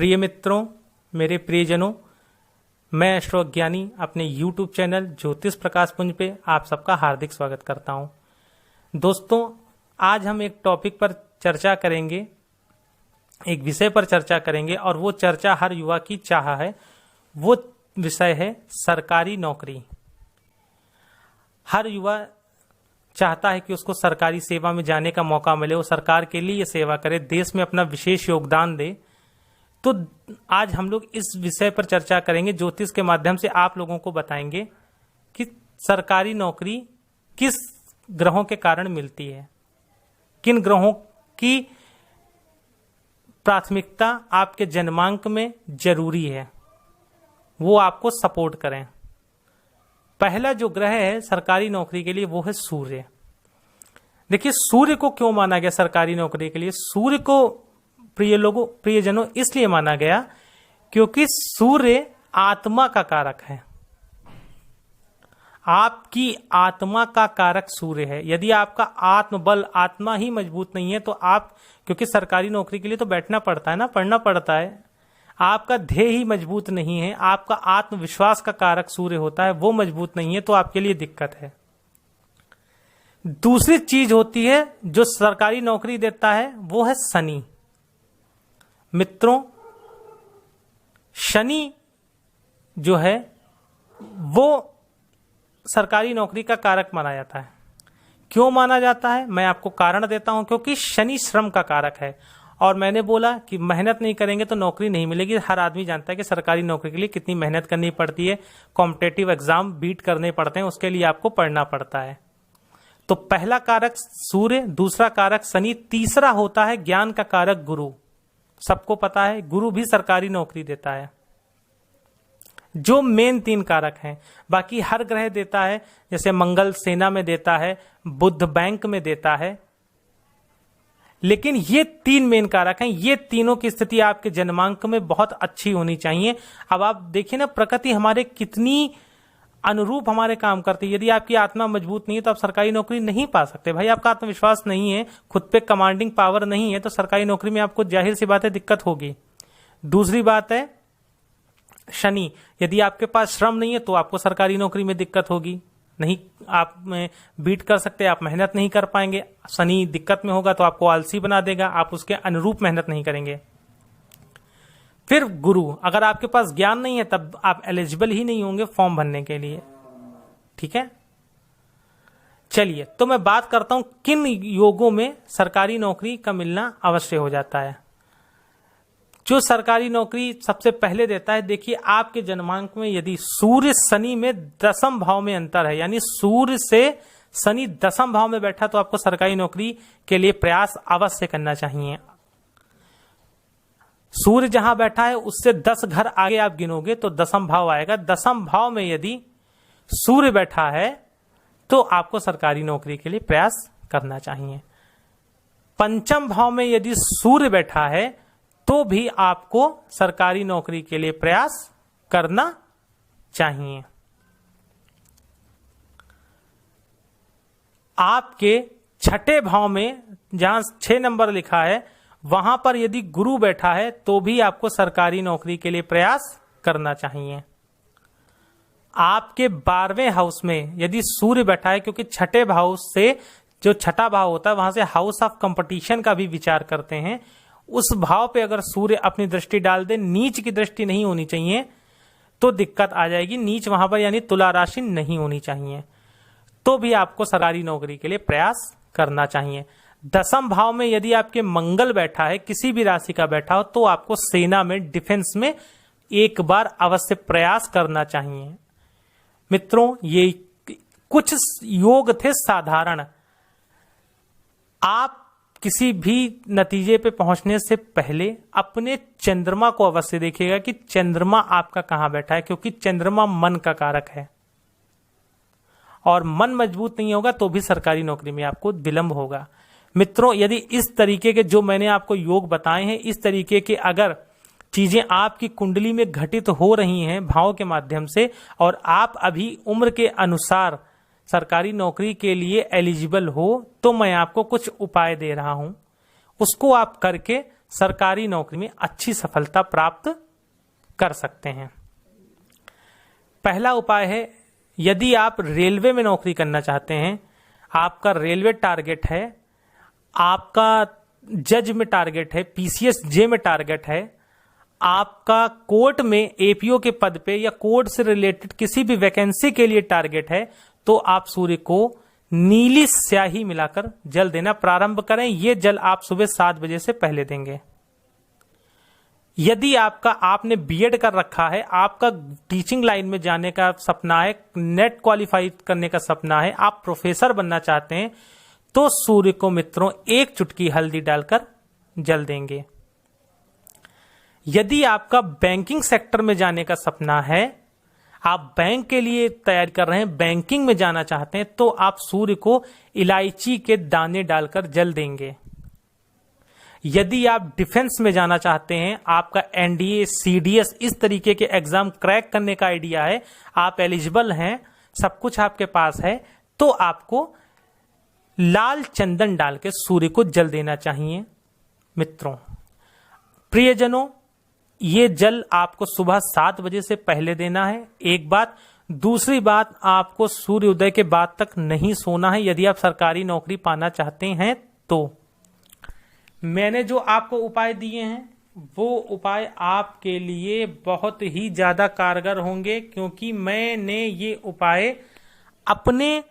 प्रिय मित्रों, मेरे प्रियजनों, मैं एस्ट्रोज्ञानी अपने YouTube चैनल ज्योतिष प्रकाश पुंज पे आप सबका हार्दिक स्वागत करता हूं। दोस्तों, आज हम एक टॉपिक पर चर्चा करेंगे, एक विषय पर चर्चा करेंगे और वो चर्चा हर युवा की चाह है। वो विषय है सरकारी नौकरी। हर युवा चाहता है कि उसको सरकारी सेवा में जाने का मौका मिले, वो सरकार के लिए सेवा करे, देश में अपना विशेष योगदान दे। तो आज हम लोग इस विषय पर चर्चा करेंगे। ज्योतिष के माध्यम से आप लोगों को बताएंगे कि सरकारी नौकरी किस ग्रहों के कारण मिलती है, किन ग्रहों की प्राथमिकता आपके जन्मांक में जरूरी है, वो आपको सपोर्ट करें। पहला जो ग्रह है सरकारी नौकरी के लिए वो है सूर्य। देखिए, सूर्य को क्यों माना गया सरकारी नौकरी के लिए? सूर्य को प्रियजनों इसलिए माना गया क्योंकि सूर्य आत्मा का कारक है। आपकी आत्मा का कारक सूर्य है। यदि आपका आत्मबल, आत्मा ही मजबूत नहीं है तो आप, क्योंकि सरकारी नौकरी के लिए तो बैठना पड़ता है ना, पढ़ना पड़ता है, आपका ध्येय ही मजबूत नहीं है, आपका आत्मविश्वास का कारक सूर्य होता है, वो मजबूत नहीं है, तो आपके लिए दिक्कत है। दूसरी चीज होती है जो सरकारी नौकरी देता है, वो है शनि। मित्रों, शनि जो है वो सरकारी नौकरी का कारक माना जाता है। क्यों माना जाता है? मैं आपको कारण देता हूं। क्योंकि शनि श्रम का कारक है और मैंने बोला कि मेहनत नहीं करेंगे तो नौकरी नहीं मिलेगी। हर आदमी जानता है कि सरकारी नौकरी के लिए कितनी मेहनत करनी पड़ती है, कॉम्पिटेटिव एग्जाम बीट करने पड़ते हैं, उसके लिए आपको पढ़ना पड़ता है। तो पहला कारक सूर्य, दूसरा कारक शनि, तीसरा होता है ज्ञान का कारक गुरु। सबको पता है गुरु भी सरकारी नौकरी देता है। जो मेन तीन कारक हैं, बाकी हर ग्रह देता है, जैसे मंगल सेना में देता है, बुध बैंक में देता है, लेकिन ये तीन मेन कारक हैं। ये तीनों की स्थिति आपके जन्मांक में बहुत अच्छी होनी चाहिए। अब आप देखिए ना, प्रकृति हमारे कितनी अनुरूप हमारे काम करती है। यदि आपकी आत्मा मजबूत नहीं है तो आप सरकारी नौकरी नहीं पा सकते। भाई, आपका आत्मविश्वास नहीं है, खुद पे कमांडिंग पावर नहीं है, तो सरकारी नौकरी में आपको जाहिर सी बात है दिक्कत होगी। दूसरी बात है शनि, यदि आपके पास श्रम नहीं है तो आपको सरकारी नौकरी में दिक्कत होगी, नहीं आप में बीट कर सकते, आप मेहनत नहीं कर पाएंगे। शनि दिक्कत में होगा तो आपको आलसी बना देगा, आप उसके अनुरूप मेहनत नहीं करेंगे। फिर गुरु, अगर आपके पास ज्ञान नहीं है तब आप एलिजिबल ही नहीं होंगे फॉर्म भरने के लिए। ठीक है, चलिए तो मैं बात करता हूं किन योगों में सरकारी नौकरी का मिलना अवश्य हो जाता है। जो सरकारी नौकरी सबसे पहले देता है, देखिए आपके जन्मांक में यदि सूर्य शनि में दशम भाव में अंतर है, यानी सूर्य से शनि दशम भाव में बैठा, तो आपको सरकारी नौकरी के लिए प्रयास अवश्य करना चाहिए। सूर्य जहां बैठा है उससे 10 घर आगे आप गिनोगे तो दशम भाव आएगा। दशम भाव में यदि सूर्य बैठा है तो आपको सरकारी नौकरी के लिए प्रयास करना चाहिए। पंचम भाव में यदि सूर्य बैठा है तो भी आपको सरकारी नौकरी के लिए प्रयास करना चाहिए। आपके छठे भाव में जहां 6 नंबर लिखा है वहां पर यदि गुरु बैठा है तो भी आपको सरकारी नौकरी के लिए प्रयास करना चाहिए। आपके 12वें हाउस में यदि सूर्य बैठा है, क्योंकि छठे भाव से, जो छठा भाव होता है वहां से हाउस ऑफ कंपटीशन का भी विचार करते हैं, उस भाव पे अगर सूर्य अपनी दृष्टि डाल दे, नीच की दृष्टि नहीं होनी चाहिए तो दिक्कत आ जाएगी। नीच वहां पर यानी तुला राशि नहीं होनी चाहिए, तो भी आपको सरकारी नौकरी के लिए प्रयास करना चाहिए। दशम भाव में यदि आपके मंगल बैठा है, किसी भी राशि का बैठा हो, तो आपको सेना में, डिफेंस में एक बार अवश्य प्रयास करना चाहिए। मित्रों, ये कुछ योग थे साधारण। आप किसी भी नतीजे पे पहुंचने से पहले अपने चंद्रमा को अवश्य देखिएगा कि चंद्रमा आपका कहां बैठा है, क्योंकि चंद्रमा मन का कारक है और मन मजबूत नहीं होगा तो भी सरकारी नौकरी में आपको विलंब होगा। मित्रों, यदि इस तरीके के जो मैंने आपको योग बताए हैं, इस तरीके के अगर चीजें आपकी कुंडली में घटित हो रही हैं भाव के माध्यम से, और आप अभी उम्र के अनुसार सरकारी नौकरी के लिए एलिजिबल हो, तो मैं आपको कुछ उपाय दे रहा हूं, उसको आप करके सरकारी नौकरी में अच्छी सफलता प्राप्त कर सकते हैं। पहला उपाय है, यदि आप रेलवे में नौकरी करना चाहते हैं, आपका रेलवे टारगेट है, आपका जज में टारगेट है, पीसीएस जे में टारगेट है, आपका कोर्ट में एपीओ के पद पे या कोर्ट से रिलेटेड किसी भी वैकेंसी के लिए टारगेट है, तो आप सूर्य को नीली स्याही मिलाकर जल देना प्रारंभ करें। यह जल आप सुबह 7 बजे से पहले देंगे। यदि आपने बीएड कर रखा है, आपका टीचिंग लाइन में जाने का सपना है, नेट क्वालिफाई करने का सपना है, आप प्रोफेसर बनना चाहते हैं, तो सूर्य को मित्रों 1 चुटकी हल्दी डालकर जल देंगे। यदि आपका बैंकिंग सेक्टर में जाने का सपना है, आप बैंक के लिए तैयारी कर रहे हैं, बैंकिंग में जाना चाहते हैं, तो आप सूर्य को इलायची के दाने डालकर जल देंगे। यदि आप डिफेंस में जाना चाहते हैं, आपका एनडीए, सीडीएस इस तरीके के एग्जाम क्रैक करने का आइडिया है, आप एलिजिबल हैं, सब कुछ आपके पास है, तो आपको लाल चंदन डाल के सूर्य को जल देना चाहिए। मित्रों, प्रियजनों, ये जल आपको सुबह 7 बजे से पहले देना है, एक बात। दूसरी बात, आपको सूर्य उदय के बाद तक नहीं सोना है यदि आप सरकारी नौकरी पाना चाहते हैं। तो मैंने जो आपको उपाय दिए हैं, वो उपाय आपके लिए बहुत ही ज्यादा कारगर होंगे, क्योंकि मैंने ये उपाय अपने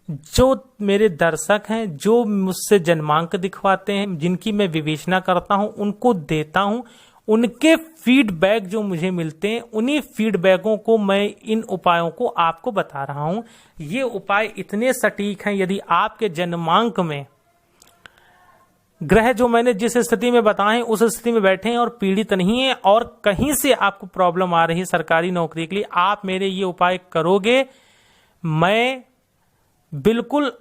जो मेरे दर्शक हैं, जो मुझसे जन्मांक दिखवाते हैं, जिनकी मैं विवेचना करता हूं, उनको देता हूं। उनके फीडबैक जो मुझे मिलते हैं, उन्हीं फीडबैकों को मैं इन उपायों को आपको बता रहा हूं। ये उपाय इतने सटीक हैं, यदि आपके जन्मांक में ग्रह जो मैंने जिस स्थिति में बताए उस स्थिति में बैठे हैं और पीड़ित नहीं है, और कहीं से आपको प्रॉब्लम आ रही है सरकारी नौकरी के लिए, आप मेरे ये उपाय करोगे, मैं बिल्कुल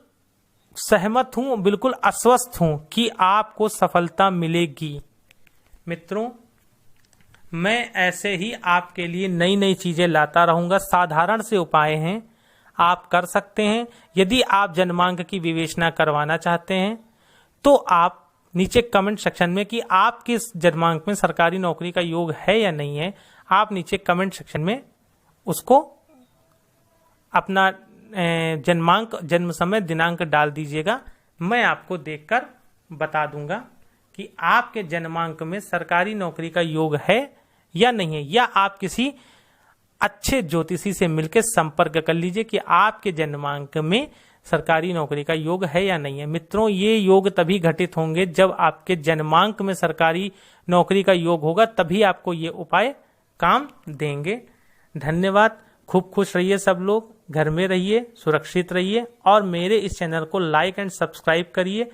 सहमत हूं, बिल्कुल आश्वस्त हूं कि आपको सफलता मिलेगी। मित्रों, मैं ऐसे ही आपके लिए नई नई चीजें लाता रहूंगा। साधारण से उपाय हैं, आप कर सकते हैं। यदि आप जन्मांक की विवेचना करवाना चाहते हैं, तो आप नीचे कमेंट सेक्शन में कि आप किस जन्मांक में सरकारी नौकरी का योग है या नहीं है, आप नीचे कमेंट सेक्शन में उसको अपना जन्मांक, जन्म समय, दिनांक डाल दीजिएगा। मैं आपको देखकर बता दूंगा कि आपके जन्मांक में सरकारी नौकरी का योग है या नहीं है, या आप किसी अच्छे ज्योतिषी से मिलकर संपर्क कर लीजिए कि आपके जन्मांक में सरकारी नौकरी का योग है या नहीं है। मित्रों, ये योग तभी घटित होंगे जब आपके जन्मांक में सरकारी नौकरी का योग होगा, तभी आपको ये उपाय काम देंगे। धन्यवाद। खूब खुश रहिए सब लोग, घर में रहिए, सुरक्षित रहिए, और मेरे इस चैनल को लाइक एंड सब्सक्राइब करिए,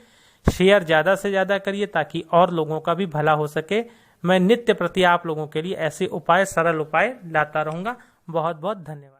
शेयर ज्यादा से ज्यादा करिए, ताकि और लोगों का भी भला हो सके। मैं नित्य प्रति आप लोगों के लिए ऐसे उपाय, सरल उपाय लाता रहूंगा। बहुत बहुत धन्यवाद।